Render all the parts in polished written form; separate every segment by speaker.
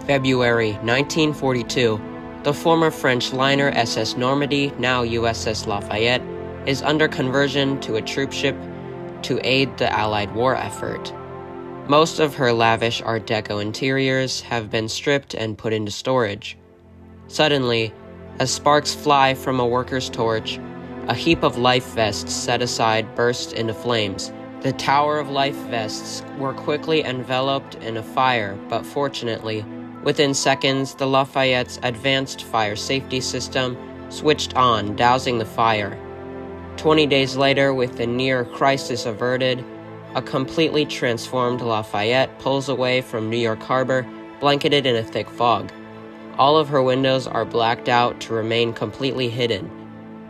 Speaker 1: February 1942, the former French liner SS Normandie, now USS Lafayette, is under conversion to a troopship to aid the Allied war effort. Most of her lavish Art Deco interiors have been stripped and put into storage. Suddenly, as sparks fly from a worker's torch, a heap of life vests set aside burst into flames. The tower of life vests were quickly enveloped in a fire, but fortunately, within seconds, the Lafayette's advanced fire safety system switched on, dousing the fire. 20 days later, with the near crisis averted, a completely transformed Lafayette pulls away from New York Harbor, blanketed in a thick fog. All of her windows are blacked out to remain completely hidden.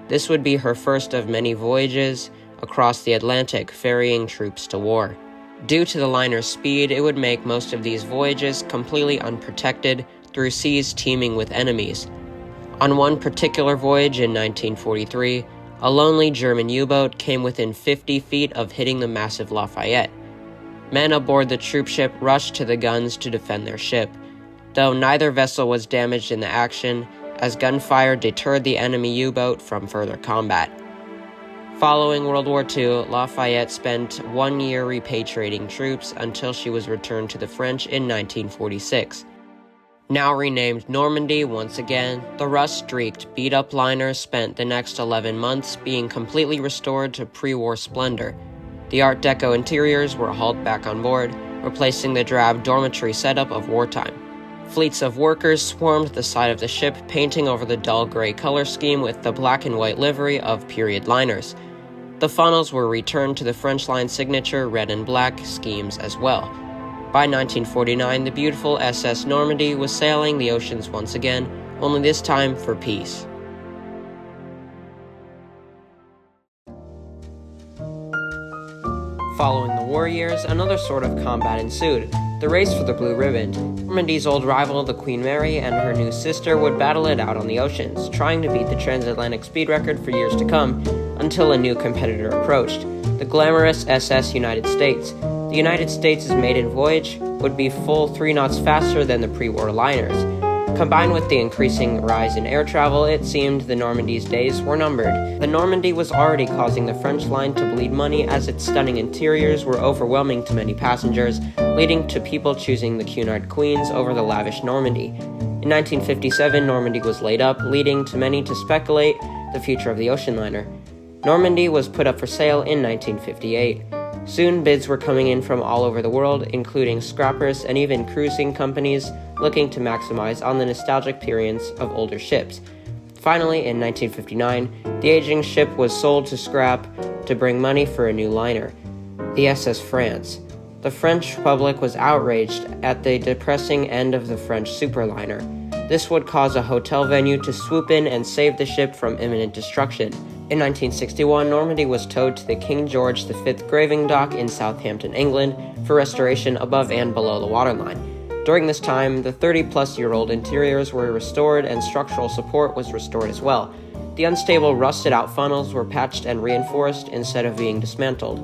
Speaker 1: This would be her first of many voyages across the Atlantic, ferrying troops to war. Due to the liner's speed, it would make most of these voyages completely unprotected through seas teeming with enemies. On one particular voyage in 1943, a lonely German U-boat came within 50 feet of hitting the massive Lafayette. Men aboard the troopship rushed to the guns to defend their ship, though neither vessel was damaged in the action, as gunfire deterred the enemy U-boat from further combat. Following World War II, Lafayette spent 1 year repatriating troops until she was returned to the French in 1946. Now renamed Normandie once again, the rust-streaked, beat-up liner spent the next 11 months being completely restored to pre-war splendor. The Art Deco interiors were hauled back on board, replacing the drab dormitory setup of wartime. Fleets of workers swarmed the side of the ship, painting over the dull gray color scheme with the black and white livery of period liners. The funnels were returned to the French line signature red and black schemes as well. By 1949, the beautiful SS Normandie was sailing the oceans once again, only this time for peace. Following the war years, another sort of combat ensued, the race for the blue ribbon. Normandie's old rival, the Queen Mary, and her new sister would battle it out on the oceans, trying to beat the transatlantic speed record for years to come, until a new competitor approached, the glamorous SS United States. The United States' maiden voyage would be full 3 knots faster than the pre-war liners. Combined with the increasing rise in air travel, it seemed the Normandie's days were numbered. The Normandie was already causing the French line to bleed money as its stunning interiors were overwhelming to many passengers, leading to people choosing the Cunard Queens over the lavish Normandie. In 1957, Normandie was laid up, leading to many to speculate the future of the ocean liner. Normandie was put up for sale in 1958. Soon, bids were coming in from all over the world, including scrappers and even cruising companies looking to maximize on the nostalgic periods of older ships. Finally, in 1959, the aging ship was sold to scrap to bring money for a new liner, the SS France. The French public was outraged at the depressing end of the French superliner. This would cause a hotel venue to swoop in and save the ship from imminent destruction. In 1961, Normandie was towed to the King George V graving dock in Southampton, England, for restoration above and below the waterline. During this time, the 30-plus-year-old interiors were restored and structural support was restored as well. The unstable, rusted-out funnels were patched and reinforced instead of being dismantled.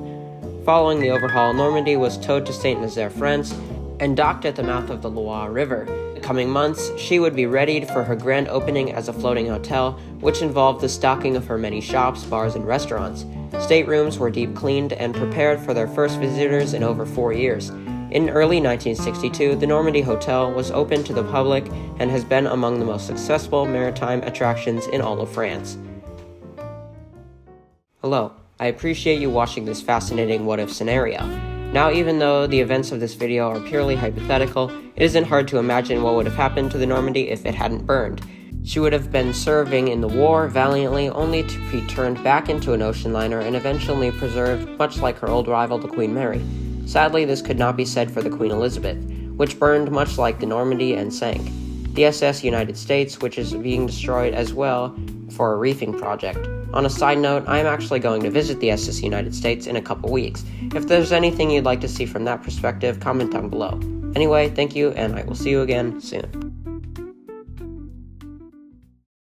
Speaker 1: Following the overhaul, Normandie was towed to Saint Nazaire, France, and docked at the mouth of the Loire River. In the coming months, she would be readied for her grand opening as a floating hotel, which involved the stocking of her many shops, bars, and restaurants. Staterooms were deep cleaned and prepared for their first visitors in over 4 years. In early 1962, the Normandie Hotel was open to the public and has been among the most successful maritime attractions in all of France. Hello, I appreciate you watching this fascinating what-if scenario. Now, even though the events of this video are purely hypothetical, it isn't hard to imagine what would have happened to the Normandie if it hadn't burned. She would have been serving in the war valiantly, only to be turned back into an ocean liner and eventually preserved, much like her old rival, the Queen Mary. Sadly, this could not be said for the Queen Elizabeth, which burned much like the Normandie and sank. The SS United States, which is being destroyed as well for a reefing project. On a side note, I am actually going to visit the SS United States in a couple weeks. If there's anything you'd like to see from that perspective, comment down below. Anyway, thank you, and I will see you again soon.